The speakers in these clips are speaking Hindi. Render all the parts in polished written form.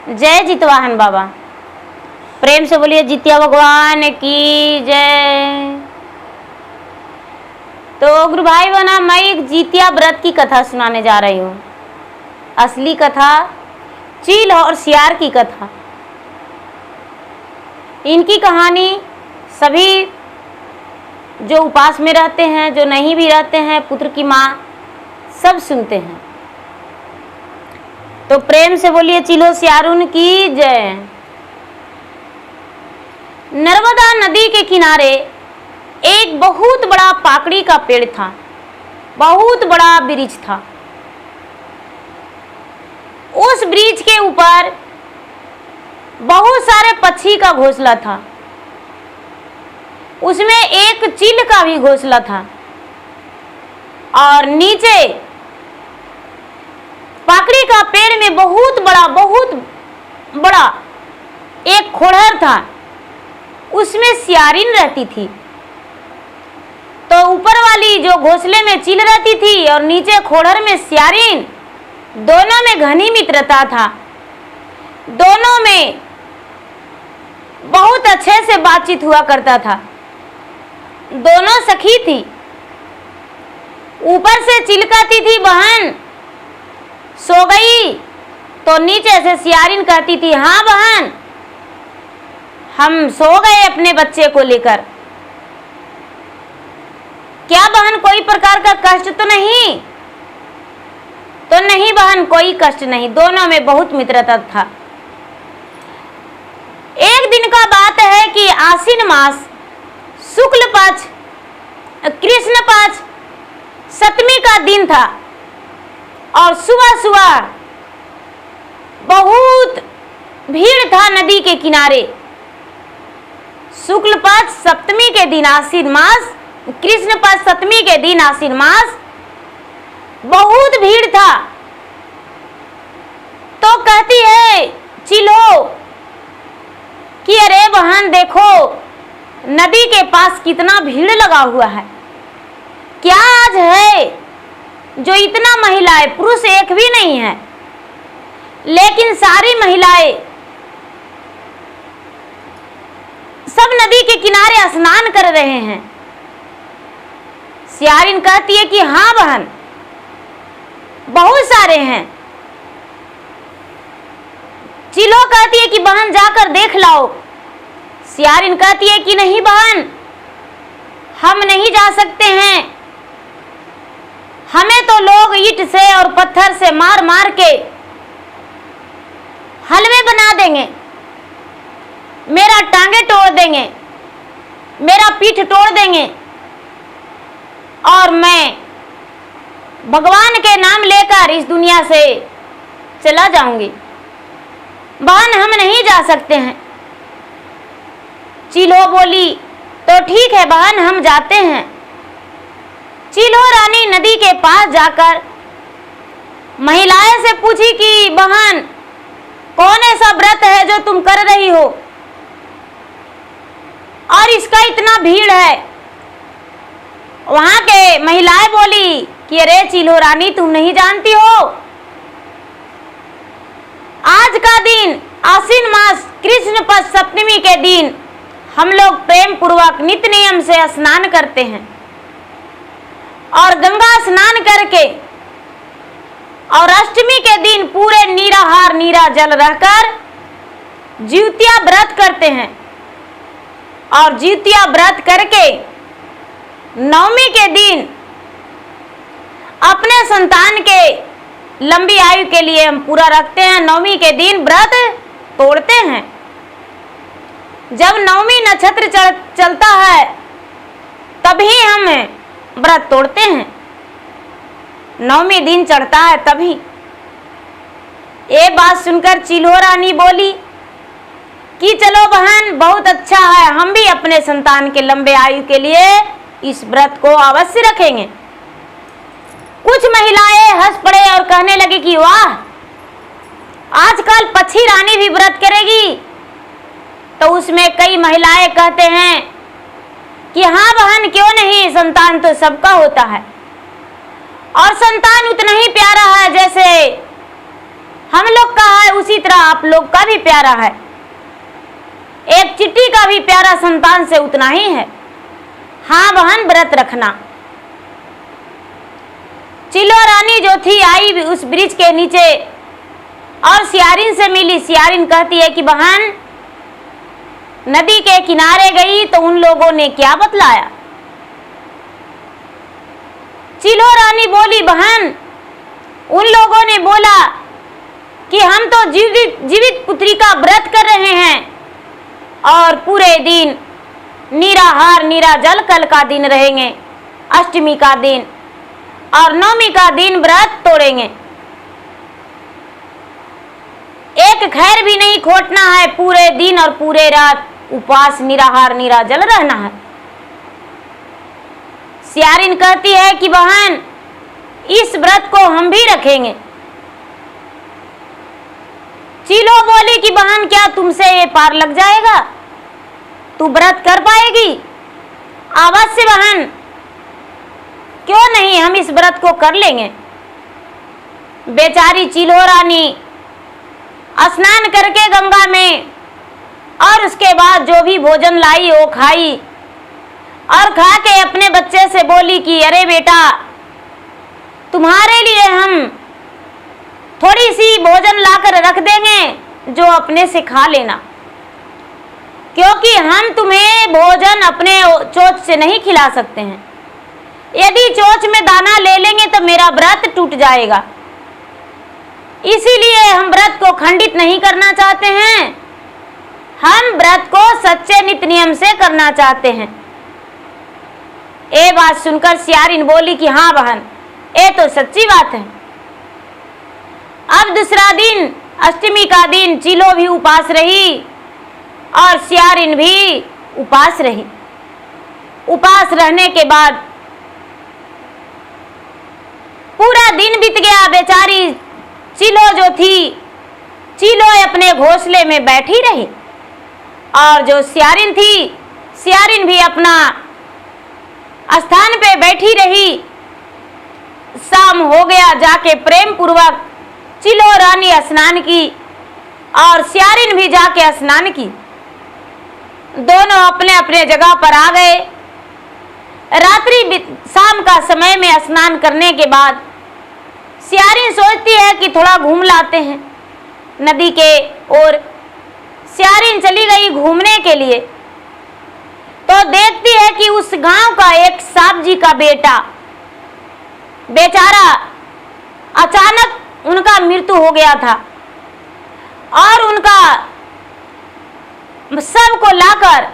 जय जितवाहन बाबा। प्रेम से बोलिए जितिया भगवान की जय। तो गुरु भाई बहना, मैं एक जितिया व्रत की कथा सुनाने जा रही हूँ। असली कथा, चील और सियार की कथा। इनकी कहानी सभी जो उपास में रहते हैं, जो नहीं भी रहते हैं, पुत्र की माँ, सब सुनते हैं। तो प्रेम से बोलिए चिलो सियारुन की जय। नर्मदा नदी के किनारे एक बहुत बड़ा पाकड़ी का पेड़ था, बहुत बड़ा वृक्ष था। उस वृक्ष के ऊपर बहुत सारे पक्षी का घोंसला था। उसमें एक चील का भी घोंसला था और नीचे पाकड़ी का पेड़ में बहुत बड़ा एक खोड़हर था। उसमें सियारिन रहती थी। तो ऊपर वाली जो घोंसले में चील रहती थी और नीचे खोड़हर में सियारिन, दोनों में घनी मित्रता था। दोनों में बहुत अच्छे से बातचीत हुआ करता था। दोनों सखी थी। ऊपर से चील कहती थी, बहन सो गई? तो नीचे से सियारिन कहती थी, हाँ बहन, हम सो गए अपने बच्चे को लेकर। क्या बहन, कोई प्रकार का कष्ट तो नहीं? तो नहीं बहन, कोई कष्ट नहीं। दोनों में बहुत मित्रता था। एक दिन का बात है कि आश्विन मास शुक्ल पक्ष कृष्ण पक्ष सप्तमी का दिन था और सुबह सुबह बहुत भीड़ था नदी के किनारे। शुक्ल पक्ष सप्तमी के दिन आश्विन मास, कृष्ण पक्ष सप्तमी के दिन आश्विन मास, बहुत भीड़ था। तो कहती है चिलो कि अरे बहन देखो, नदी के पास कितना भीड़ लगा हुआ है। क्या आज है जो इतना महिलाएं, पुरुष एक भी नहीं है, लेकिन सारी महिलाएं सब नदी के किनारे स्नान कर रहे हैं। सियारिन कहती है कि हाँ बहन, बहुत सारे हैं। चिलो कहती है कि बहन जाकर देख लाओ। सियारिन कहती है कि नहीं बहन, हम नहीं जा सकते हैं। हमें तो लोग ईंट से और पत्थर से मार मार के हलवे बना देंगे, मेरा टांगे तोड़ देंगे, मेरा पीठ तोड़ देंगे और मैं भगवान के नाम लेकर इस दुनिया से चला जाऊंगी। बहन हम नहीं जा सकते हैं। चिलो बोली, तो ठीक है बहन, हम जाते हैं। चिलो रानी नदी के पास जाकर महिलाएं से पूछी कि बहन, कौन ऐसा व्रत है जो तुम कर रही हो और इसका इतना भीड़ है? वहां के महिलाएं बोली कि अरे चिलो रानी, तुम नहीं जानती हो, आज का दिन आश्विन मास कृष्ण पक्ष सप्तमी के दिन हम लोग प्रेम पूर्वक नित्य नियम से स्नान करते हैं और गंगा स्नान करके और अष्टमी के दिन पूरे निराहार नीरा जल रहकर जितिया व्रत करते हैं और जितिया व्रत करके नवमी के दिन अपने संतान के लंबी आयु के लिए हम पूरा रखते हैं। नवमी के दिन व्रत तोड़ते हैं। जब नवमी नक्षत्र चलता है तभी हम व्रत तोड़ते हैं। नवमी दिन चढ़ता है तभी। ये बात सुनकर चिलो रानी बोली कि चलो बहन, बहुत अच्छा है, हम भी अपने संतान के लंबे आयु के लिए इस व्रत को अवश्य रखेंगे। कुछ महिलाएं हंस पड़े और कहने लगी कि वाह, आजकल पक्षी रानी भी व्रत करेगी। तो उसमें कई महिलाएं कहते हैं कि हाँ बहन, क्यों नहीं, संतान तो सबका होता है और संतान उतना ही प्यारा है जैसे हम लोग का है, उसी तरह आप लोग का प्यारा है, एक चींटी का भी प्यारा संतान से उतना ही है। हाँ बहन, व्रत रखना। चिलो रानी जो थी आई उस ब्रिज के नीचे और सियारिन से मिली। सियारिन कहती है कि बहन, नदी के किनारे गई तो उन लोगों ने क्या बतलाया? चिलो रानी बोली, बहन उन लोगों ने बोला कि हम तो जीवित पुत्री का व्रत कर रहे हैं और पूरे दिन निराहार निराजल कल का दिन रहेंगे, अष्टमी का दिन और नवमी का दिन व्रत तोड़ेंगे। एक खैर भी नहीं खोटना है, पूरे दिन और पूरे रात उपवास निराहार निराजल रहना है। सियारिन कहती है कि बहन, इस व्रत को हम भी रखेंगे। चिलो बोली कि बहन, क्या तुमसे ये पार लग जाएगा? तू व्रत कर पाएगी? अवश्य बहन, क्यों नहीं, हम इस व्रत को कर लेंगे। बेचारी चिलो रानी स्नान करके गंगा में और उसके बाद जो भी भोजन लाई वो खाई और खा के अपने बच्चे से बोली कि अरे बेटा, तुम्हारे लिए हम थोड़ी सी भोजन लाकर रख देंगे, जो अपने से खा लेना, क्योंकि हम तुम्हें भोजन अपने चोंच से नहीं खिला सकते हैं। यदि चोंच में दाना ले लेंगे तो मेरा व्रत टूट जाएगा, इसीलिए हम व्रत को खंडित नहीं करना चाहते हैं, हम व्रत को सच्चे नित नियम से करना चाहते हैं। ये बात सुनकर सियारिन बोली कि हाँ बहन, ये तो सच्ची बात है। अब दूसरा दिन, अष्टमी का दिन, चिलो भी उपास रही और सियारिन भी उपास रही। उपास रहने के बाद पूरा दिन बीत गया। बेचारी चिलो जो थी, चिलो अपने घोंसले में बैठी रही और जो सियारिन थी, सियारिन भी अपना स्थान पे बैठी रही। शाम हो गया, जाके प्रेम पूर्वक चिलो रानी स्नान की और सियारिन भी जाके स्नान की। दोनों अपने अपने जगह पर आ गए। रात्रि शाम का समय में स्नान करने के बाद सियारिन सोचती है कि थोड़ा घूम लाते हैं नदी के ओर। सियारिन चली गई घूमने के लिए तो देखती है कि उस गांव का एक साहब जी का बेटा बेचारा अचानक उनका मृत्यु हो गया था और उनका सबको लाकर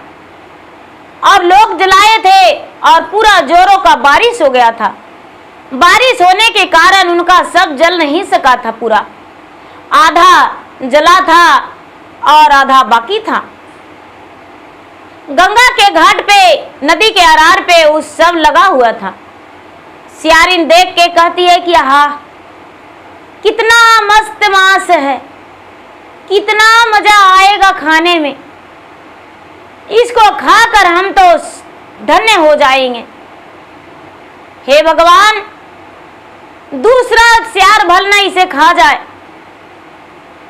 और लोग जलाए थे और पूरा जोरों का बारिश हो गया था। बारिश होने के कारण उनका सब जल नहीं सका था, पूरा आधा जला था और आधा बाकी था। गंगा के घाट पे, नदी के अरार पे उस सब लगा हुआ था। सियारिन देख के कहती है कि आहा, कितना मस्त मांस है, कितना मजा आएगा खाने में, इसको खाकर हम तो धन्य हो जाएंगे। हे भगवान, दूसरा सियार भल न इसे खा जाए,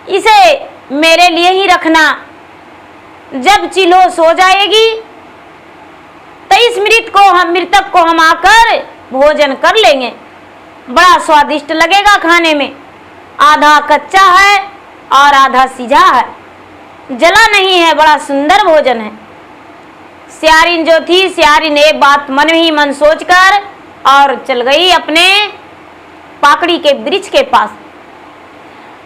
इसे मेरे लिए ही रखना। जब चिलो सो जाएगी तो इस मृतक को हम आकर भोजन कर लेंगे। बड़ा स्वादिष्ट लगेगा खाने में, आधा कच्चा है और आधा सीझा है, जला नहीं है, बड़ा सुंदर भोजन है। सियारिन जो थी, सियारिन एक बात मन ही मन सोचकर और चल गई अपने पाकड़ी के वृक्ष के पास।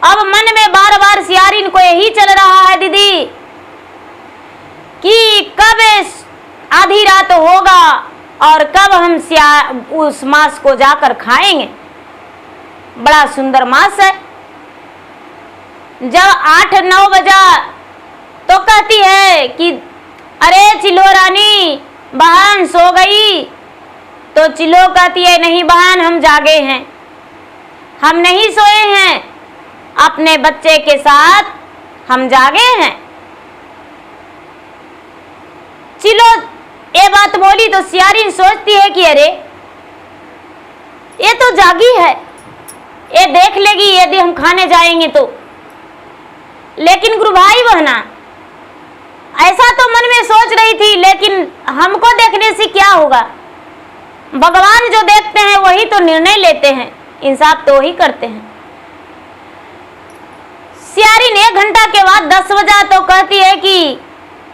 अब मन में बार बार सियारिन को यही चल रहा है दीदी कि कब आधी रात होगा और कब हम उस मांस को जाकर खाएंगे। बड़ा सुंदर मांस है। जब 8-9 बजा तो कहती है कि अरे चिलो रानी, बहन सो गई। तो चिलो कहती है नहीं बहन, हम जागे हैं, हम नहीं सोए हैं, अपने बच्चे के साथ हम जागे हैं। चिलो ये बात बोली तो सियारिन सोचती है कि अरे ये तो जागी है, ये देख लेगी यदि हम खाने जाएंगे तो। लेकिन गुरु भाई बहना, ऐसा तो मन में सोच रही थी, लेकिन हमको देखने से क्या होगा? भगवान जो देखते हैं वही तो निर्णय लेते हैं, इंसाफ तो वही करते हैं। सियारिन 1 घंटा के बाद 10 बजा तो कहती है कि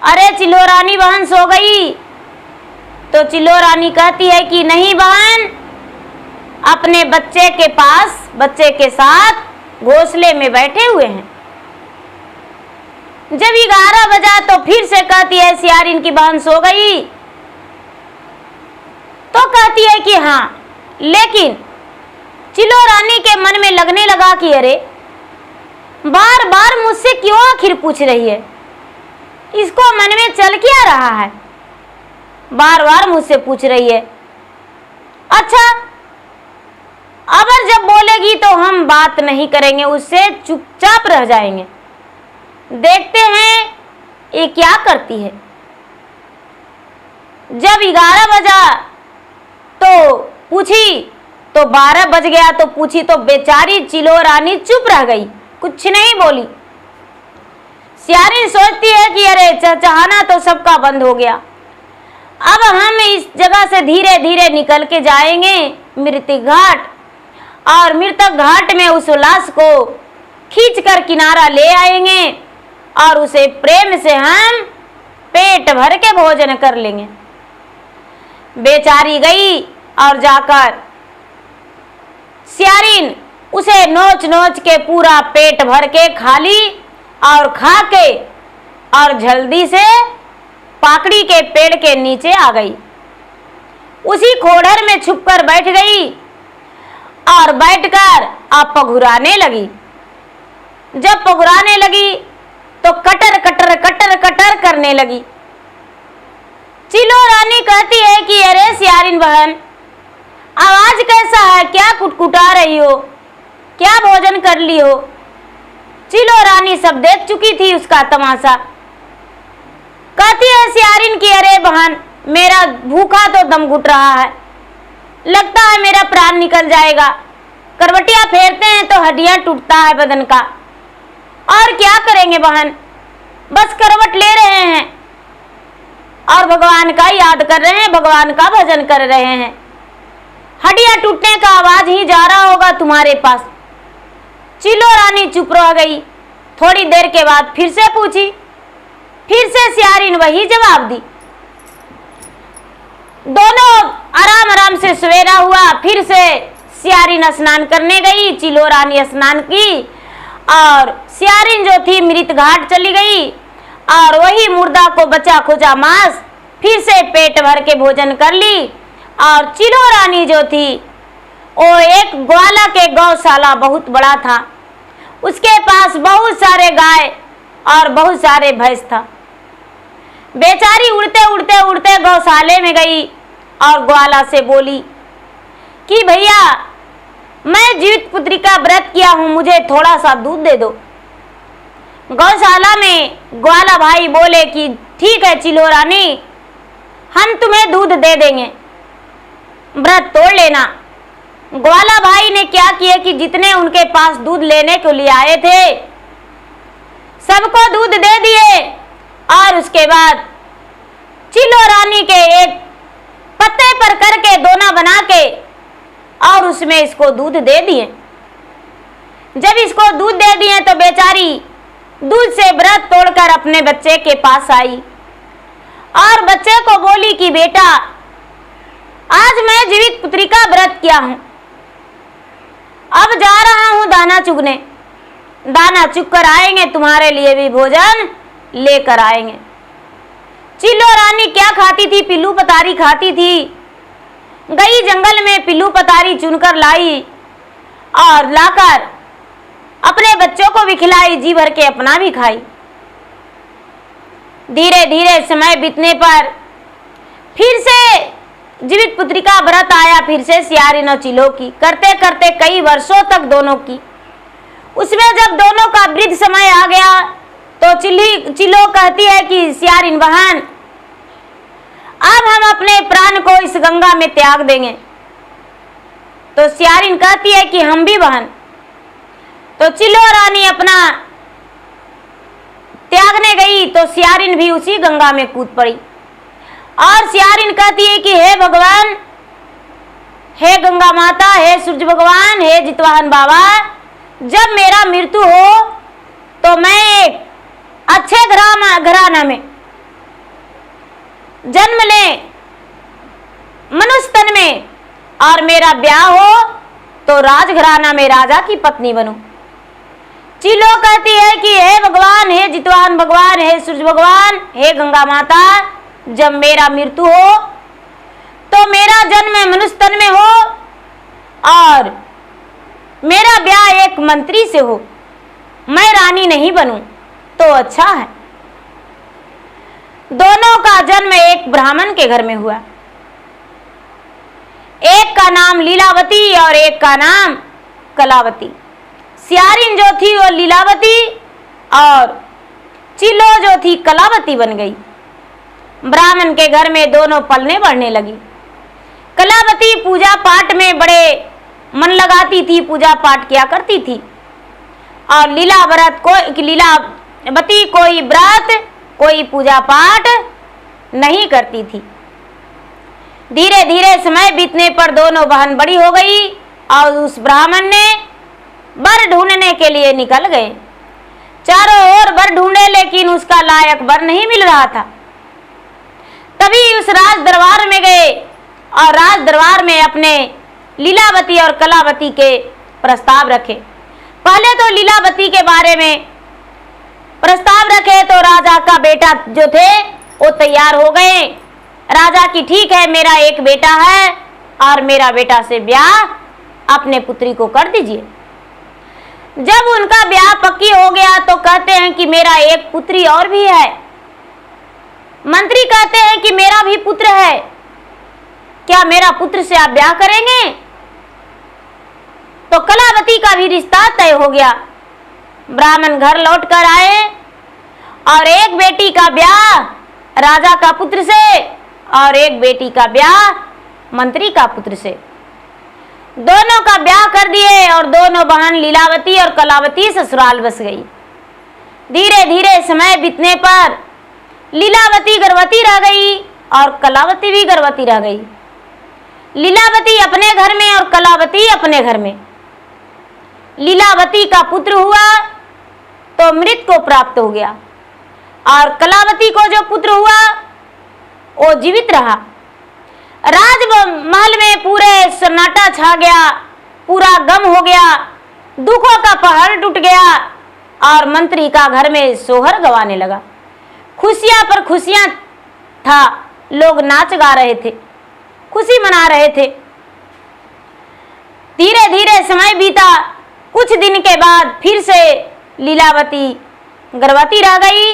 अरे चिल्लो रानी बहन सो गई। तो चिल्लो रानी कहती है कि नहीं बहन, अपने बच्चे के पास बच्चे के साथ घोंसले में बैठे हुए हैं। जब 11 बजा तो फिर से कहती है सियारिन की बहन सो गई। तो कहती है कि हाँ, लेकिन चिल्लो रानी के मन में लगने लगा कि अरे बार बार मुझसे क्यों आखिर पूछ रही है, इसको मन में चल क्या रहा है, बार बार मुझसे पूछ रही है। अच्छा, अगर जब बोलेगी तो हम बात नहीं करेंगे, उससे चुपचाप रह जाएंगे, देखते हैं ये क्या करती है। जब 11 बजा तो पूछी, तो 12 बज गया तो पूछी, तो बेचारी चिल्लो रानी चुप रह गई, कुछ नहीं बोली। सियारिन सोचती है कि अरे चहचहाना तो सबका बंद हो गया, अब हम इस जगह से धीरे धीरे निकल के जाएंगे मृतक घाट, और मृतक घाट में उस लाश को खींचकर किनारा ले आएंगे और उसे प्रेम से हम पेट भर के भोजन कर लेंगे। बेचारी गई और जाकर सियारिन उसे नोच नोच के पूरा पेट भर के खा ली, और खा के और जल्दी से पाकड़ी के पेड़ के नीचे आ गई। उसी खोड़र में छुपकर बैठ गई और बैठकर आप पघुराने लगी। जब पघुराने लगी तो कटर कटर कटर कटर करने लगी। चिल्लो रानी कहती है कि अरे सियारिन बहन, आवाज कैसा है, क्या कुटकुटा रही हो, क्या भोजन कर ली हो? चिल्लो रानी सब देख चुकी थी उसका तमाशा। कहती है सियारिन की अरे बहन, मेरा भूखा तो दम घुट रहा है, लगता है मेरा प्राण निकल जाएगा। करवटियां फेरते हैं तो हड्डियां टूटता है बदन का, और क्या करेंगे बहन, बस करवट ले रहे हैं और भगवान का याद कर रहे हैं, भगवान का भजन कर रहे हैं। हड्डियां टूटने का आवाज ही जा रहा होगा तुम्हारे पास। चिल्लो रानी चुप रह गई। थोड़ी देर के बाद फिर से पूछी, फिर से सियारिन वही जवाब दी। दोनों आराम आराम से सवेरा हुआ। फिर से सियारिन स्नान करने गई, चिल्लो रानी स्नान की, और सियारिन जो थी मृत घाट चली गई और वही मुर्दा को बचा खुचा मांस फिर से पेट भर के भोजन कर ली। और चिल्लो रानी जो थी वो एक ग्वाला के गौशाला बहुत बड़ा था, उसके पास बहुत सारे गाय और बहुत सारे भैंस था। बेचारी उड़ते उड़ते उड़ते गौशाले में गई और ग्वाला से बोली कि भैया, मैं जीवित पुत्री का व्रत किया हूं, मुझे थोड़ा सा दूध दे दो। गौशाला में ग्वाला भाई बोले कि ठीक है चिल्लो रानी, हम तुम्हें दूध दे देंगे, व्रत तोड़ लेना। ग्वाला भाई ने क्या किया कि जितने उनके पास दूध लेने के लिए आए थे सबको दूध दे दिए, और उसके बाद चिल्लो रानी के एक पत्ते पर करके दोना बना के और उसमें इसको दूध दे दिए। जब इसको दूध दे दिए तो बेचारी दूध से व्रत तोड़कर अपने बच्चे के पास आई और बच्चे को बोली कि बेटा, आज मैं जीवित पुत्री का व्रत किया हूं, अब जा रहा हूं दाना चुगने, दाना चुग कर आएंगे, तुम्हारे लिए भी भोजन लेकर आएंगे। चिल्लो रानी क्या खाती थी? पिल्लू पतारी खाती थी। गई जंगल में पिल्लू पतारी चुनकर लाई और लाकर अपने बच्चों को भी खिलाई, जी भर के अपना भी खाई। धीरे धीरे समय बीतने पर फिर से जीवित पुत्री का व्रत आया, फिर से सियारिन और चिल्लो की, करते करते कई वर्षों तक दोनों की। उसमें जब दोनों का वृद्ध समय आ गया तो चिल्लो कहती है कि सियारिन बहन, अब हम अपने प्राण को इस गंगा में त्याग देंगे। तो सियारिन कहती है कि हम भी बहन। तो चिल्लो रानी अपना तो सियारिन भी उसी गंगा में कूद पड़ी और सियारिन कहती है कि हे भगवान, हे गंगा माता, हे सूर्य भगवान, हे जितवाहन बाबा, जब मेरा मृत्यु हो तो मैं एक अच्छे घराना में जन्म ले, मनुष्य तन में, और मेरा ब्याह हो तो राजघराना में राजा की पत्नी बनूं। चिलो कहती है कि हे भगवान, हे जितवाहन भगवान, हे सूर्य भगवान, हे गंगा माता, जब मेरा मृत्यु हो तो मेरा जन्म मनुष्य तन में हो और मेरा ब्याह एक मंत्री से हो, मैं रानी नहीं बनूं तो अच्छा है। दोनों का जन्म एक ब्राह्मण के घर में हुआ। एक का नाम लीलावती और एक का नाम कलावती। सियारिन जो थी वो लीलावती और चिलो जो थी कलावती बन गई। ब्राह्मण के घर में दोनों पलने बढ़ने लगी। कलावती पूजा पाठ में बड़े मन लगाती थी, पूजा पाठ किया करती थी, और लीलावती कोई व्रत, कोई पूजा पाठ नहीं करती थी। धीरे धीरे समय बीतने पर दोनों बहन बड़ी हो गई और उस ब्राह्मण ने वर ढूंढने के लिए निकल गए। चारों ओर वर ढूंढे लेकिन उसका लायक वर नहीं मिल रहा था। तभी उस राज दरबार में गए और राज दरबार में अपने लीलावती और कलावती के प्रस्ताव रखे। पहले तो लीलावती के बारे में प्रस्ताव रखे तो राजा का बेटा जो थे वो तैयार हो गए। राजा की ठीक है, मेरा एक बेटा है और मेरा बेटा से ब्याह अपने पुत्री को कर दीजिए। जब उनका ब्याह पक्की हो गया तो कहते हैं कि मेरा एक पुत्री और भी है। मंत्री कहते हैं कि मेरा भी पुत्र है, क्या मेरा पुत्र से आप ब्याह करेंगे? तो कलावती का भी रिश्ता तय हो गया। ब्राह्मण घर लौट कर आए और एक बेटी का ब्याह राजा का पुत्र से और एक बेटी का ब्याह मंत्री का पुत्र से। दोनों का ब्याह कर दिए और दोनों बहन लीलावती और कलावती ससुराल बस गई। धीरे धीरे समय बीतने पर लीलावती गर्भवती रह गई और कलावती भी गर्भवती रह गई। लीलावती अपने घर में और कलावती अपने घर में। लीलावती का पुत्र हुआ तो मृत को प्राप्त हो गया और कलावती को जो पुत्र हुआ वो जीवित रहा। राजमहल में पूरे सन्नाटा छा गया, पूरा गम हो गया, दुखों का पहाड़ टूट गया और मंत्री का घर में सोहर गवाने लगा। खुशियां पर खुशियां था, लोग नाच गा रहे थे, खुशी मना रहे थे। धीरे धीरे समय बीता। कुछ दिन के बाद फिर से लीलावती गर्भवती रह गई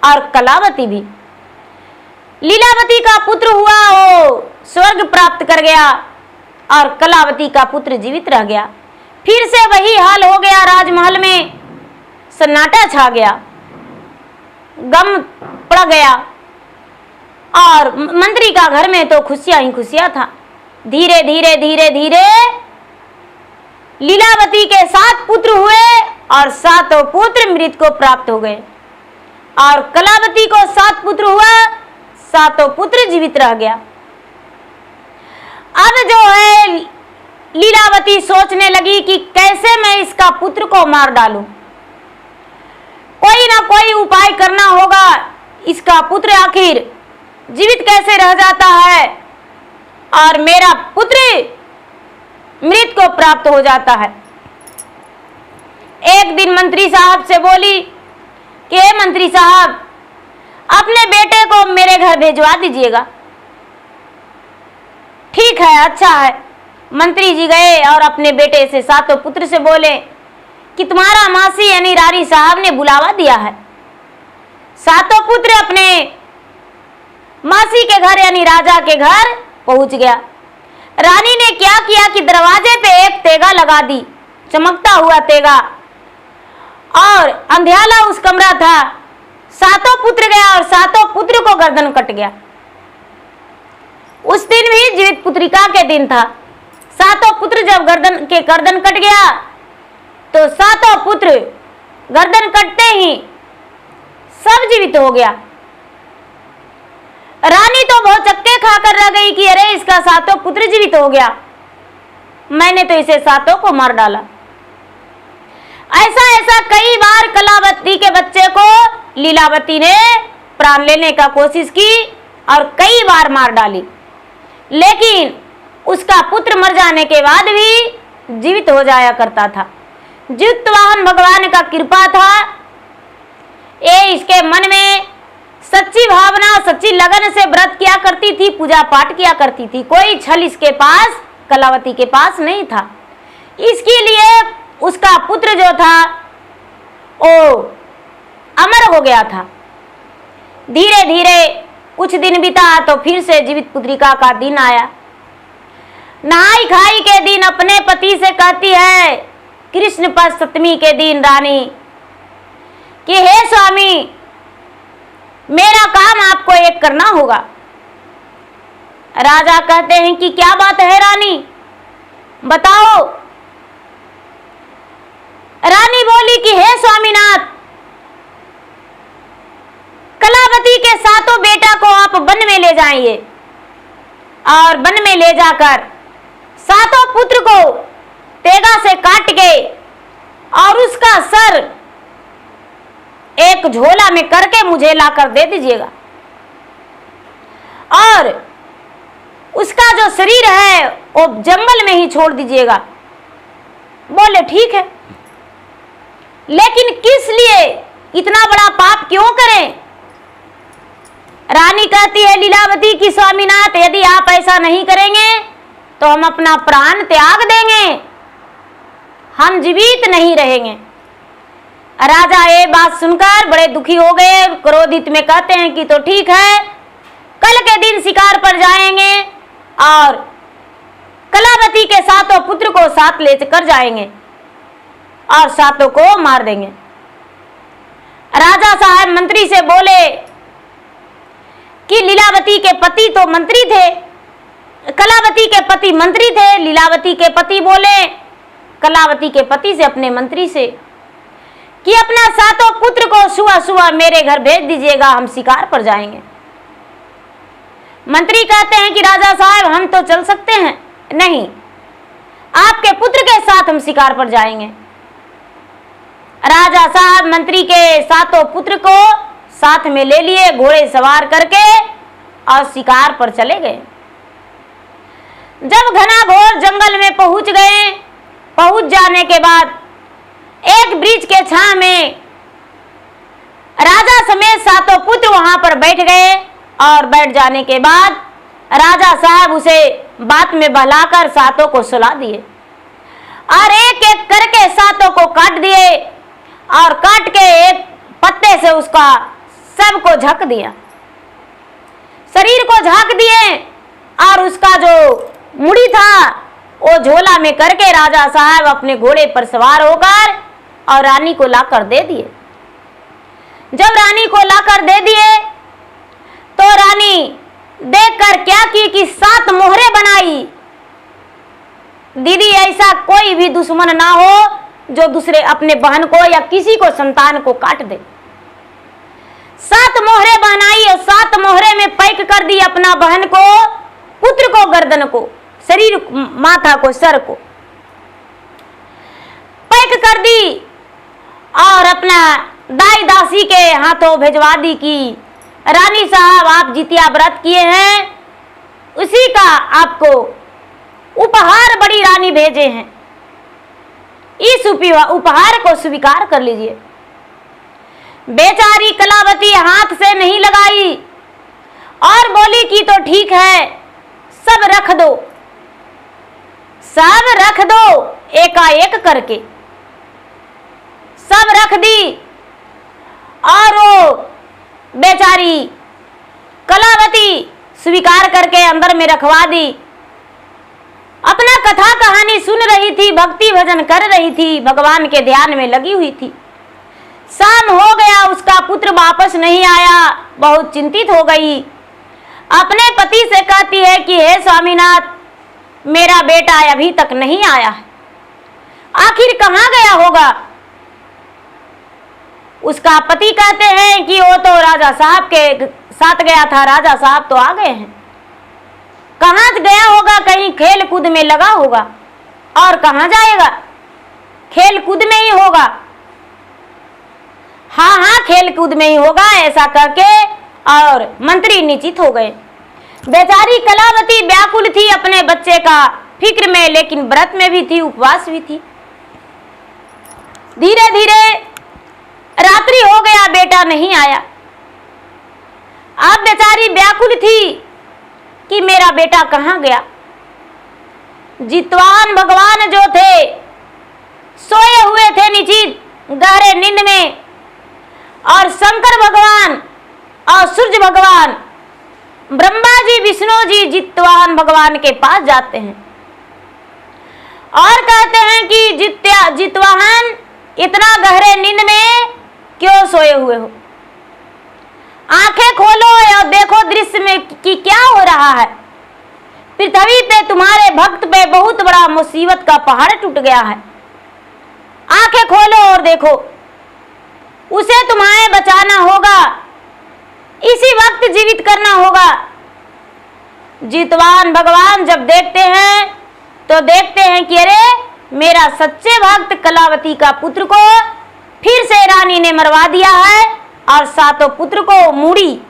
और कलावती भी। लीलावती का पुत्र हुआ वो स्वर्ग प्राप्त कर गया और कलावती का पुत्र जीवित रह गया। फिर से वही हाल हो गया, राजमहल में सन्नाटा छा गया, गम पड़ गया और मंत्री का घर में तो खुशियां ही खुशियां था। धीरे धीरे धीरे धीरे लीलावती के 7 पुत्र हुए और 7 पुत्र मृत को प्राप्त हो गए और कलावती को 7 पुत्र हुआ, 7 पुत्र जीवित रह गया। अब जो है लीलावती सोचने लगी कि कैसे मैं इसका पुत्र को मार डालूं, कोई ना कोई उपाय करना होगा। इसका पुत्र आखिर जीवित कैसे रह जाता है और मेरा पुत्र मृत को प्राप्त हो जाता है। एक दिन मंत्री साहब से बोली कि हे मंत्री साहब, अपने बेटे को मेरे घर भेजवा दीजिएगा। ठीक है, अच्छा है। मंत्री जी गए और अपने बेटे से 7 पुत्र से बोले कि तुम्हारा मासी यानी रानी साहब ने बुलावा दिया है। 7 पुत्र अपने मासी के घर यानी राजा के घर पहुंच गया। रानी ने क्या किया कि दरवाजे पे एक तेगा लगा दी, चमकता हुआ तेगा, और अंधियाला उस कमरा था। 7 पुत्र गया और 7 पुत्र को गर्दन कट गया। उस दिन भी जीवित पुत्रिका के दिन था। 7 पुत्र जब गर्दन कट गया तो 7 पुत्र गर्दन कटते ही सब जीवित जीवित हो गया। रानी तो बहुत चक्के खाकर रह गई कि अरे इसका सातों पुत्र जीवित हो गया, मैंने तो इसे सातों को मार डाला। ऐसा कई बार कलावती के बच्चे को लीलावती ने प्राण लेने का कोशिश की और कई बार मार डाली, लेकिन उसका पुत्र मर जाने के बाद भी जीवित हो जाया करता था। जितवाहन भगवान का कृपा था। ये इसके मन में सच्ची भावना, सच्ची लगन से व्रत किया करती थी, पूजा पाठ किया करती थी। कोई छल इसके पास, कलावती के पास नहीं था। इसके लिए उसका पुत्र जो था वो अमर हो गया था। धीरे धीरे कुछ दिन बीता तो फिर से जीवित पुत्रिका का दिन आया। नहाई खाई के दिन अपने पति से कहती है कृष्ण पक्ष सप्तमी के दिन रानी कि हे स्वामी, मेरा काम आपको एक करना होगा। राजा कहते हैं कि क्या बात है रानी, बताओ। रानी बोली कि हे स्वामीनाथ, कलावती के सातों बेटा को आप वन में ले जाइए और वन में ले जाकर सातों पुत्र को तेगा से काट के और उसका सर एक झोला में करके मुझे लाकर दे दीजिएगा और उसका जो शरीर है वो जंगल में ही छोड़ दीजिएगा। बोले ठीक है, लेकिन किस लिए इतना बड़ा पाप क्यों करें? रानी कहती है लीलावती की स्वामीनाथ, यदि आप ऐसा नहीं करेंगे तो हम अपना प्राण त्याग देंगे, हम जीवित नहीं रहेंगे। राजा ये बात सुनकर बड़े दुखी हो गए, क्रोधित में कहते हैं कि तो ठीक है, कल के दिन शिकार पर जाएंगे और कलावती के सातों पुत्र को साथ लेकर जाएंगे और सातों को मार देंगे। राजा साहब मंत्री से बोले कि लीलावती के पति तो मंत्री थे, कलावती के पति मंत्री थे। लीलावती के पति बोले कलावती के पति से, अपने मंत्री से, कि अपना सातों पुत्र को सुबह सुबह मेरे घर भेज दीजिएगा, हम शिकार पर जाएंगे। मंत्री कहते हैं कि राजा साहब हम तो चल सकते हैं, नहीं, आपके पुत्र के साथ हम शिकार पर जाएंगे। राजा साहब मंत्री के सातों पुत्र को साथ में ले लिए, घोड़े सवार करके और शिकार पर चले गए। जब घना घोर जंगल में पहुंच गए, पहुंच जाने के बाद एक वृक्ष के छांव में राजा समेत सातों पुत्र वहां पर बैठ गए और बैठ जाने के बाद राजा साहब उसे बात में बहलाकर सातों को सुला दिए और एक एक करके सातों को काट दिए और काट के एक पत्ते से उसका सबको झक दिया, शरीर को झाँक दिए और उसका जो मुड़ी था वो झोला में करके राजा साहब अपने घोड़े पर सवार होकर और रानी को लाकर दे दिए। जब रानी को लाकर दे दिए तो रानी देखकर क्या की कि 7 मोहरे बनाई। दीदी, ऐसा कोई भी दुश्मन ना हो जो दूसरे अपने बहन को या किसी को संतान को काट दे। 7 मोहरे बनाई और 7 मोहरे में पैक कर दी अपना बहन को, पुत्र को, गर्दन को, शरीर, माथा को, सर को पैक कर दी और अपना दाई दासी के हाथों भिजवा दी कि रानी साहब आप जितिया व्रत किए हैं, उसी का आपको उपहार बड़ी रानी भेजे हैं, इस उपहार को स्वीकार कर लीजिए। बेचारी कलावती हाथ से नहीं लगाई और बोली कि तो ठीक है, सब रख दो, सब रख दो, एकाएक करके सब रख दी और वो बेचारी कलावती स्वीकार करके अंदर में रखवा दी। अपना कथा कहानी सुन रही थी, भक्ति भजन कर रही थी, भगवान के ध्यान में लगी हुई थी। शाम हो गया, उसका पुत्र वापस नहीं आया, बहुत चिंतित हो गई। अपने पति से कहती है कि हे स्वामीनाथ, मेरा बेटा अभी तक नहीं आया है, आखिर कहाँ गया होगा? उसका पति कहते हैं कि वो तो राजा साहब के साथ गया था, राजा साहब तो आ गए हैं। कहाँ गया होगा? कहीं खेल कूद में लगा होगा। और कहाँ जाएगा? खेल कूद में ही होगा। हाँ, खेल कूद में ही होगा, ऐसा करके और मंत्री निश्चित हो गए। बेचारी कलावती व्याकुल थी अपने बच्चे का फिक्र में, लेकिन व्रत में भी थी, उपवास भी थी। धीरे धीरे रात्रि हो गया, बेटा नहीं आया। अब बेचारी व्याकुल थी कि मेरा बेटा कहाँ गया। जितवान भगवान जो थे सोए हुए थे निश्चित गहरे नींद में, और शंकर भगवान और सूर्य भगवान, ब्रह्मा जी, विष्णु जी जितवान भगवान के पास जाते हैं और कहते हैं कि जितवाहन इतना गहरे नींद में क्यों सोए हुए हो? आंखें खोलो और देखो दृश्य में कि क्या हो रहा है। पृथ्वी पे तुम्हारे भक्त पे बहुत बड़ा मुसीबत का पहाड़ टूट गया है। आंखें खोलो और देखो, उसे तुम्हें बचाना होगा, इसी वक्त जीवित करना होगा। जितवान भगवान जब देखते हैं तो देखते हैं कि अरे मेरा सच्चे भक्त कलावती का पुत्र को फिर से रानी ने मरवा दिया है, और सातों पुत्र को मूड़ी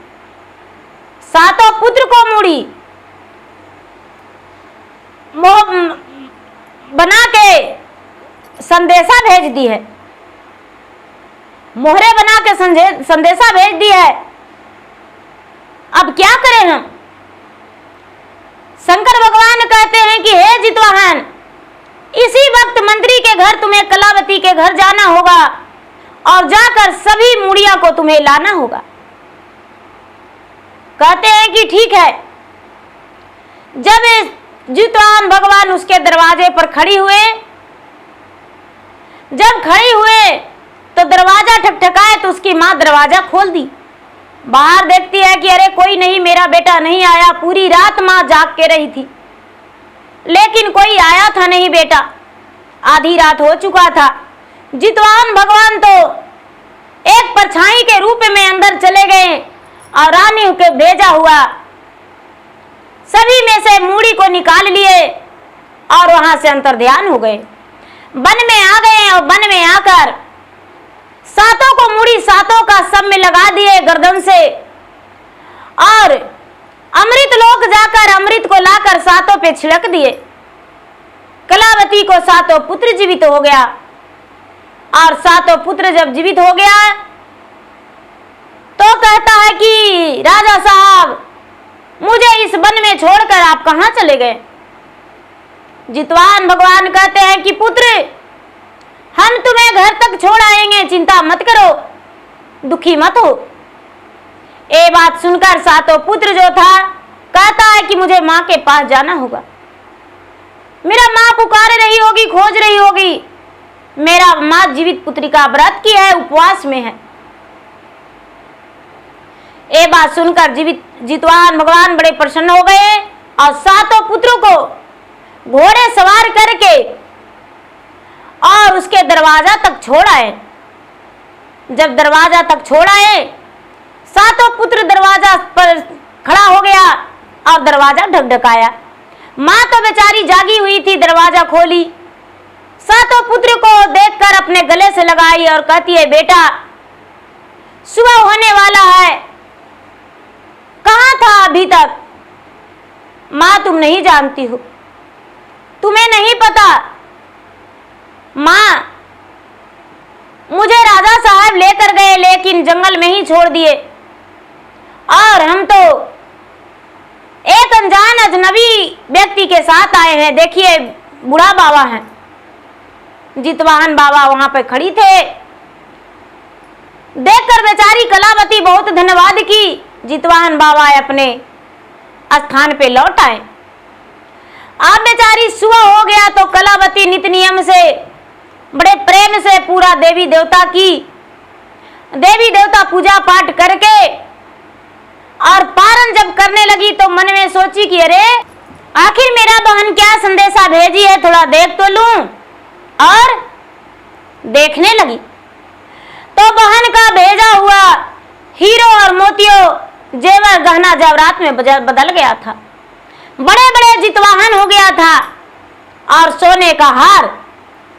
बना के संदेशा भेज दी है, मोहरे बना के संदेशा भेज दी है। अब क्या करें हम? शंकर भगवान कहते हैं कि हे जितवाहन, इसी वक्त मंत्री के घर तुम्हें कलावती के घर जाना होगा और जाकर सभी मूड़ियां को तुम्हें लाना होगा। कहते हैं कि ठीक है। जब जितवाहन भगवान उसके दरवाजे पर खड़ी हुए, जब खड़ी हुए तो दरवाजा ठकठकाए तो उसकी माँ दरवाजा खोल दी। बाहर देखती है कि अरे कोई नहीं, मेरा बेटा नहीं आया। पूरी रात माँ जाग के रही थी, लेकिन कोई आया था नहीं बेटा। आधी रात हो चुका था। जितवाहन भगवान तो एक परछाई के रूप में अंदर चले गए और रानी के भेजा हुआ सभी में से मूड़ी को निकाल लिए और वहां से अंतर्ध्यान हो गए। वन में आ गए और वन में आकर सातों को मूड़ी सातों का सब में लगा दिए गर्दन से, और अमृत लोक जाकर अमृत को लाकर सातों पे छिड़क दिए। कलावती को सातों पुत्र जीवित हो गया, और सातों पुत्र जब जीवित हो गया तो कहता है कि राजा साहब, मुझे इस वन में छोड़कर आप कहां चले गए? जितवान भगवान कहते हैं कि पुत्र, हम तुम्हें घर तक छोड़ आएंगे, चिंता मत करो, दुखी मत हो। ये बात सुनकर सातों पुत्र जो था कहता है कि मुझे माँ के पास जाना होगा। मेरा माँ पुकार रही होगी, खोज रही होगी। मेरा माँ जीवित पुत्री का व्रत की है, उपवास में है। ये बात सुनकर जितवान भगवान बड़े प्रसन्न हो गए और सातों पुत्रों को घोड़े सवार करके और उसके दरवाजा तक छोड़ आए। जब दरवाजा तक छोड़ आए, सातों पुत्र दरवाजा पर खड़ा हो गया और दरवाजा ढकढकाया। माँ तो बेचारी जागी हुई थी, दरवाजा खोली, सातों पुत्र को देखकर अपने गले से लगाई और कहती है, बेटा सुबह होने वाला है, कहाँ था अभी तक? माँ तुम नहीं जानती हो, तुम्हें नहीं पता। माँ मुझे राजा साहब लेकर गए, लेकिन जंगल में ही छोड़ दिए, और हम तो एक अनजान अजनबी व्यक्ति के साथ आए हैं। देखिए बूढ़ा बाबा हैं, जितवाहन बाबा वहां पे खड़ी थे। देखकर बेचारी कलावती बहुत धन्यवाद की। जितवाहन बाबा अपने स्थान पे लौट आए। अब बेचारी सुबह हो गया तो कलावती नित्य नियम से बड़े प्रेम से पूरा देवी देवता पूजा पाठ करके और पारण जब करने लगी तो मन में सोची कि अरे आखिर मेरा बहन क्या संदेशा भेजी है, थोड़ा देख तो लूं। और देखने लगी तो बहन का भेजा हुआ हीरो और मोतियों जेवर गहना जवरात में बदल गया था। बड़े बड़े जितवाहन हो गया था और सोने का हार,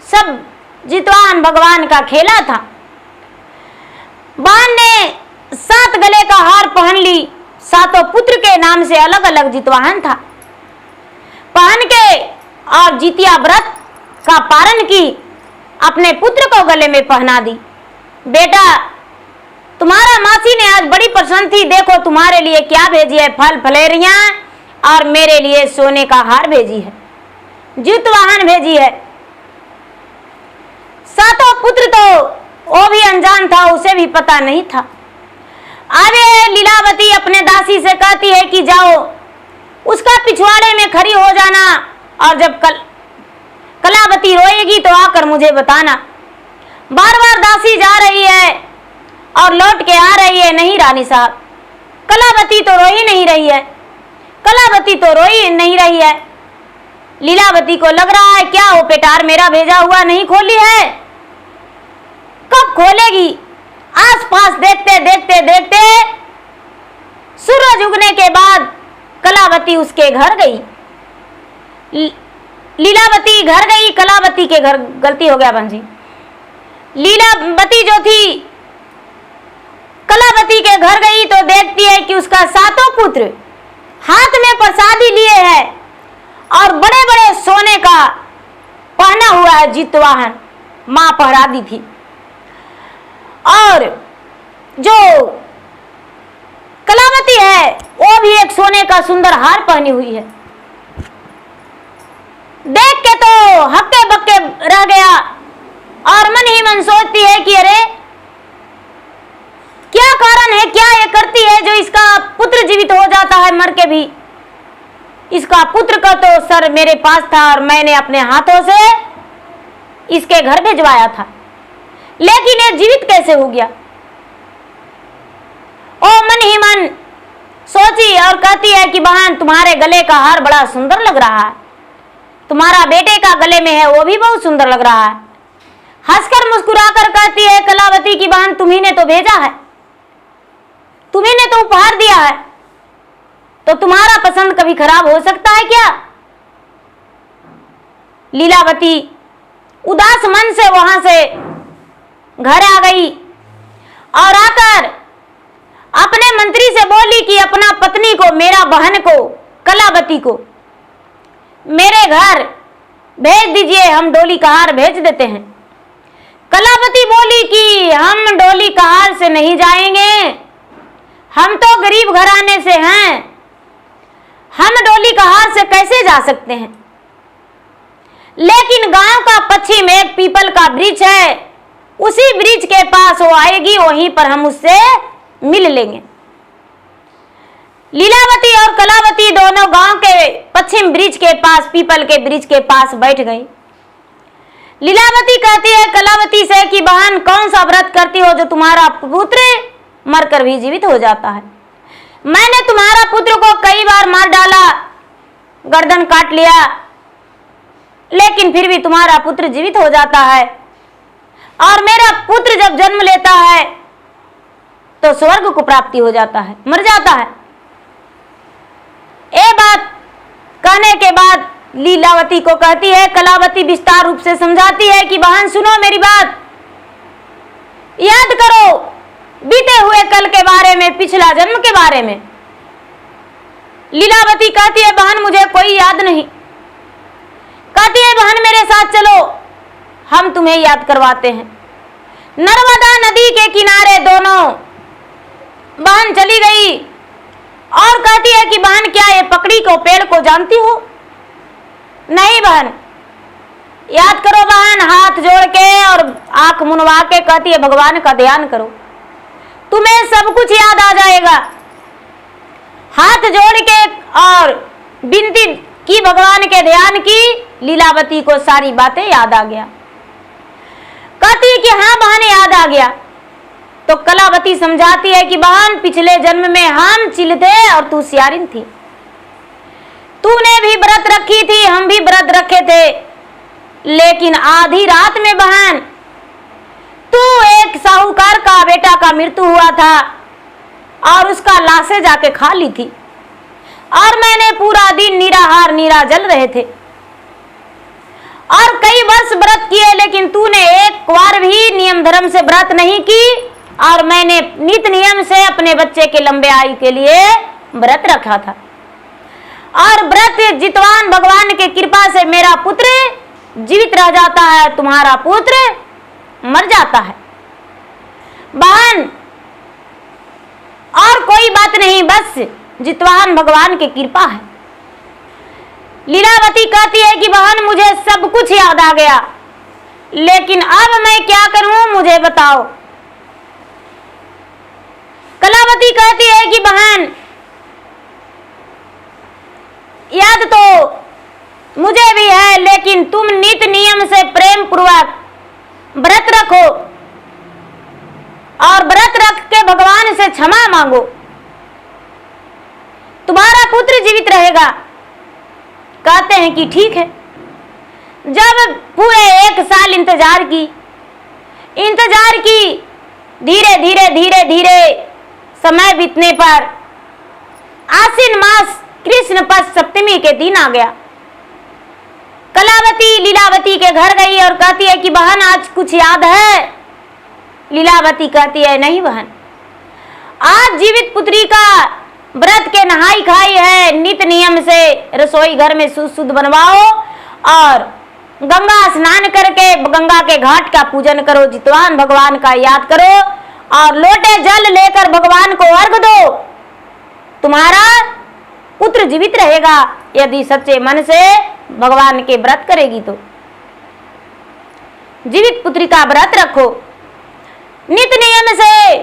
सब जितवाहन भगवान का खेला था। बहन ने 7 गले का हार पहन ली। 7 पुत्र के नाम से अलग अलग जितवाहन था। पहन के और जितिया व्रत का पारण की, अपने पुत्र को गले में पहना दी। बेटा, तुम्हारा मासी ने आज बड़ी प्रसन्न थी, देखो तुम्हारे लिए क्या भेजी है, फल फलेरियां और मेरे लिए सोने का हार भेजी है, जितवाहन भेजी है। 7 पुत्र तो वो भी अनजान था, उसे भी पता नहीं था। आगे लीलावती अपने दासी से कहती है कि जाओ उसका पिछवाड़े में खड़ी हो जाना और जब कलावती रोएगी तो आकर मुझे बताना। बार बार दासी जा रही है और लौट के आ रही है, नहीं रानी साहब, कलावती तो रो ही नहीं रही है, कलावती तो रो ही नहीं रही है। लीलावती को लग रहा है क्या वो पेटार मेरा भेजा हुआ नहीं खोली है, कब खोलेगी। आसपास देखते देखते देखते सूरज उगने के बाद कलावती उसके घर गई। लीलावती घर गई, कलावती के घर, गलती हो गया बंजी। लीलावती जो थी कलावती के घर गई तो देखती है कि उसका 7 पुत्र हाथ में प्रसादी लिए है और बड़े बड़े सोने का पहना हुआ है जितवाहन, मां पहरा दी थी। और जो कलावती है वो भी एक सोने का सुंदर हार पहनी हुई है। देख के तो हक्के बक्के रह गया और मन ही मन सोचती है कि अरे क्या कारण है, क्या ये करती है जो इसका पुत्र जीवित हो जाता है मर के भी। इसका पुत्र का तो सर मेरे पास था और मैंने अपने हाथों से इसके घर भिजवाया था, लेकिन ये जीवित कैसे हो गया। ओ मन ही मन सोची और कहती है कि बहन तुम्हारे गले का हार बड़ा सुंदर लग रहा है, तुम्हारा बेटे का गले में है वो भी बहुत सुंदर लग रहा है। हंसकर मुस्कुराकर कहती है कलावती की बहन तुम्ही ने तो भेजा है, तुम्ही ने तो उपहार दिया है, तो तुम्हारा पसंद कभी खराब हो सकता है क्या। लीलावती उदास मन से वहां से घर आ गई और आकर अपने मंत्री से बोली कि अपना पत्नी को, मेरा बहन को, कलावती को मेरे घर भेज दीजिए, हम डोली कहार भेज देते हैं। कलावती बोली कि हम डोली कहार से नहीं जाएंगे, हम तो गरीब घराने से हैं, हम डोली कहार से कैसे जा सकते हैं। लेकिन गांव का पश्चिम एक पीपल का वृक्ष है, उसी वृक्ष के पास वो आएगी, वहीं पर हम उससे मिल लेंगे। लीलावती और कलावती दोनों गांव के पश्चिम वृक्ष के पास, पीपल के वृक्ष के पास बैठ गई। लीलावती कहती है कलावती से कि बहन कौन सा व्रत करती हो जो तुम्हारा पुत्र मरकर भी जीवित हो जाता है। मैंने तुम्हारा पुत्र को कई बार मार डाला, गर्दन काट लिया, लेकिन फिर भी तुम्हारा पुत्र जीवित हो जाता है। और मेरा पुत्र जब जन्म लेता है तो स्वर्ग को प्राप्ति हो जाता है, मर जाता है। ये बात कहने के बाद लीलावती को कहती है, कलावती विस्तार रूप से समझाती है कि बहन सुनो मेरी बात, याद करो बीते हुए कल के बारे में, पिछला जन्म के बारे में। लीलावती कहती है बहन मुझे कोई याद नहीं। कहती है बहन मेरे साथ चलो, हम तुम्हें याद करवाते हैं। नर्मदा नदी के किनारे दोनों बहन चली गई और कहती है कि बहन क्या ये पकड़ी को पेड़ को जानती हो। नहीं बहन, याद करो बहन, हाथ जोड़ के और आंख मुनवा के कहती है भगवान का ध्यान करो, तुम्हें सब कुछ याद आ जाएगा। हाथ जोड़ के और विनती की, भगवान के ध्यान की, लीलावती को सारी बातें याद आ गया। कहती है कि हाँ बहन याद आ गया। तो कलावती समझाती है कि बहन पिछले जन्म में हम चिल थे और तू सियारिन थी, तूने भी व्रत रखी थी, हम भी व्रत रखे थे, लेकिन आधी रात में बहन तू एक साहूकार का बेटा का मृत्यु हुआ था और उसका लाशें जाके खा ली थी, और मैंने पूरा दिन निराहार निराजल रहे थे और कई वर्ष व्रत किए, लेकिन तूने एक बार भी नियम धर्म से व्रत नहीं की, और मैंने नित नियम से अपने बच्चे के लंबे आयु के लिए व्रत रखा था, और व्रत जितवान भगवान के कृपा से मेरा पुत्र जीवित रह जाता है, तुम्हारा पुत्र मर जाता है। बहन और कोई बात नहीं, बस जितवान भगवान की कृपा है। लीलावती कहती है कि बहन मुझे सब कुछ याद आ गया, लेकिन अब मैं क्या करूं मुझे बताओ। कलावती कहती है कि बहन याद तो मुझे भी है, लेकिन तुम नित नियम से प्रेम पूर्वक व्रत रखो और व्रत रख के भगवान से क्षमा मांगो, तुम्हारा पुत्र जीवित रहेगा। कहते हैं कि ठीक है। जब पूरे 1 साल इंतजार की, धीरे धीरे धीरे धीरे समय बीतने पर आश्विन मास कृष्ण पक्ष सप्तमी के दिन आ गया। कलावती लीलावती के घर गई और कहती है कि बहन आज कुछ याद है। लीलावती कहती है नहीं बहन, आज जीवित पुत्री का व्रत के नहाई खाई है, नित नियम से रसोई घर में शुद्ध बनवाओ और गंगा स्नान करके गंगा के घाट का पूजन करो, जितवान भगवान का याद करो और लोटे जल लेकर भगवान को अर्घ दो, तुम्हारा पुत्र जीवित रहेगा यदि सच्चे मन से भगवान के व्रत करेगी तो। जीवित पुत्री का व्रत रखो नित नियम से।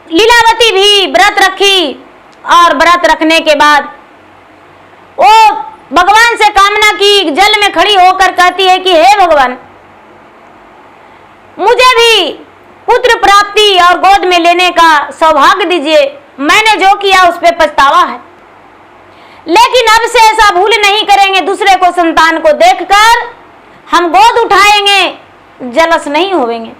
लीलावती भी व्रत रखी और व्रत रखने के बाद वो भगवान से कामना की, जल में खड़ी होकर कहती है कि हे भगवान मुझे भी पुत्र प्राप्ति और गोद में लेने का सौभाग्य दीजिए, मैंने जो किया उस पर पछतावा है, लेकिन अब से ऐसा भूल नहीं करेंगे, दूसरे को संतान को देखकर हम गोद उठाएंगे, जलस नहीं होवेंगे।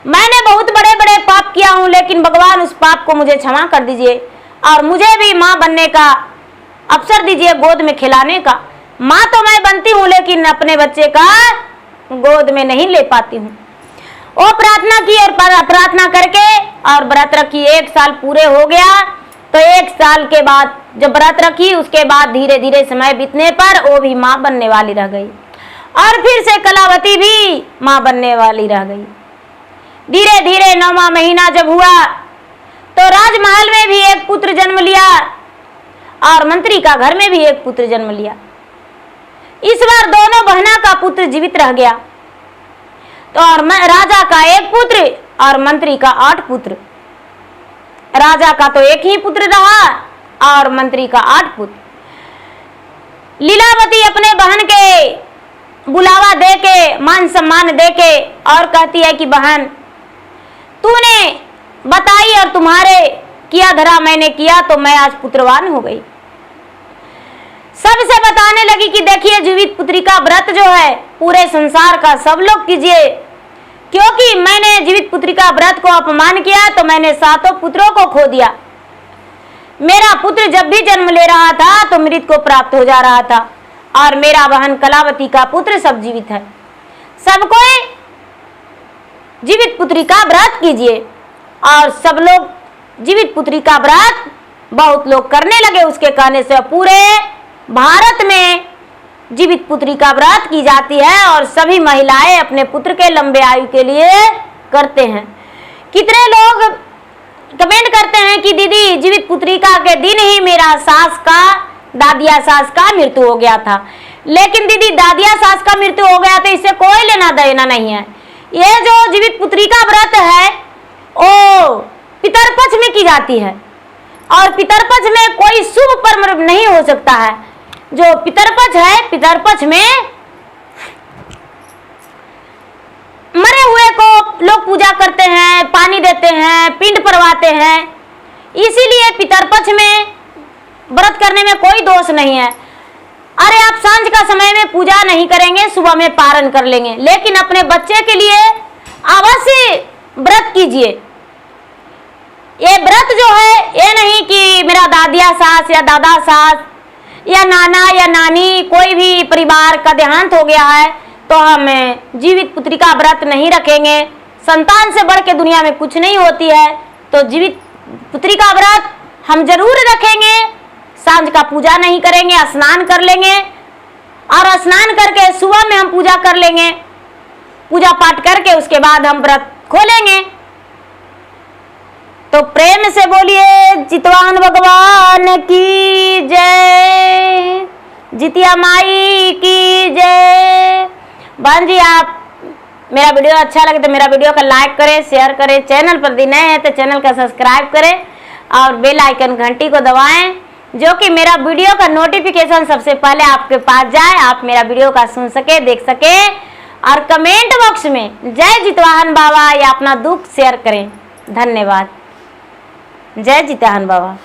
मैंने बहुत बड़े बड़े पाप किया हूं, लेकिन भगवान उस पाप को मुझे क्षमा कर दीजिए और मुझे भी मां बनने का अवसर दीजिए, गोद में खिलाने का। मां तो मैं बनती हूं, लेकिन अपने बच्चे का गोद में नहीं ले पाती हूं। वो प्रार्थना की और प्रार्थना करके और व्रत रखी। 1 साल पूरे हो गया, तो 1 साल के बाद जब व्रत रखी उसके बाद धीरे धीरे समय बीतने पर वो भी मां बनने वाली रह गई और फिर से कलावती भी मां बनने वाली रह गई। धीरे धीरे 9वां महीना जब हुआ तो राजमहल में भी एक पुत्र जन्म लिया और मंत्री का घर में भी एक पुत्र जन्म लिया। इस बार दोनों बहना का पुत्र जीवित रह गया, तो और राजा का 1 पुत्र और मंत्री का 8 पुत्र। राजा का तो 1 ही पुत्र रहा और मंत्री का 8 पुत्र। लीलावती अपने बहन के बुलावा देके मान सम्मान देके और कहती है कि बहन तूने बताई और तुम्हारे किया धरा मैंने किया, तो मैं आज पुत्रवान हो गई। सबसे बताने लगी कि देखिए जीवित पुत्री का व्रत जो है पूरे संसार का सब लोग कीजिए, क्योंकि मैंने जीवित पुत्री का व्रत को अपमान किया तो मैंने 7 पुत्रों को खो दिया। मेरा पुत्र जब भी जन्म ले रहा था तो मृत को प्राप्त हो जा रहा था, और मेरा बहन कलावती का पुत्र सब जीवित है। सबको जीवित पुत्री का व्रत कीजिए। और सब लोग जीवित पुत्री का व्रत बहुत लोग करने लगे। उसके कहने से पूरे भारत में जीवित पुत्री का व्रत की जाती है और सभी महिलाएं अपने पुत्र के लंबे आयु के लिए करते हैं। कितने लोग कमेंट करते हैं कि दीदी जीवित पुत्रिका के दिन ही मेरा दादिया सास का मृत्यु हो गया था। लेकिन दीदी दादिया सास का मृत्यु हो गया तो इससे कोई लेना देना नहीं है। ये जो जीवित पुत्री का व्रत है वो पितरपक्ष में की जाती है, और पितरपक्ष में कोई शुभ कर्म नहीं हो सकता है। जो पितरपक्ष है, पितरपक्ष में मरे हुए को लोग पूजा करते हैं, पानी देते हैं, पिंड परवाते हैं, इसीलिए पितरपक्ष में व्रत करने में कोई दोष नहीं है। अरे आप सांझ का समय में पूजा नहीं करेंगे, सुबह में पारण कर लेंगे, लेकिन अपने बच्चे के लिए अवश्य व्रत कीजिए। ये व्रत जो है, ये नहीं कि मेरा दादिया सास या दादा सास या नाना या नानी कोई भी परिवार का देहांत हो गया है तो हम जीवित पुत्री का व्रत नहीं रखेंगे। संतान से बढ़ के दुनिया में कुछ नहीं होती है, तो जीवित पुत्री का व्रत हम जरूर रखेंगे। सांझ का पूजा नहीं करेंगे, स्नान कर लेंगे और स्नान करके सुबह में हम पूजा कर लेंगे, पूजा पाठ करके उसके बाद हम व्रत खोलेंगे। तो प्रेम से बोलिए चितवाहन भगवान की जय, जितिया माई की जय। बहन जी, आप मेरा वीडियो अच्छा लगे तो मेरा वीडियो का लाइक करें, शेयर करें, चैनल पर नए हैं तो चैनल का सब्सक्राइब करें और बेल आइकन घंटी को दबाएं, जो कि मेरा वीडियो का नोटिफिकेशन सबसे पहले आपके पास जाए, आप मेरा वीडियो का सुन सके, देख सके। और कमेंट बॉक्स में जय जितवाहन बाबा या अपना दुख शेयर करें। धन्यवाद। जय जितवाहन बाबा।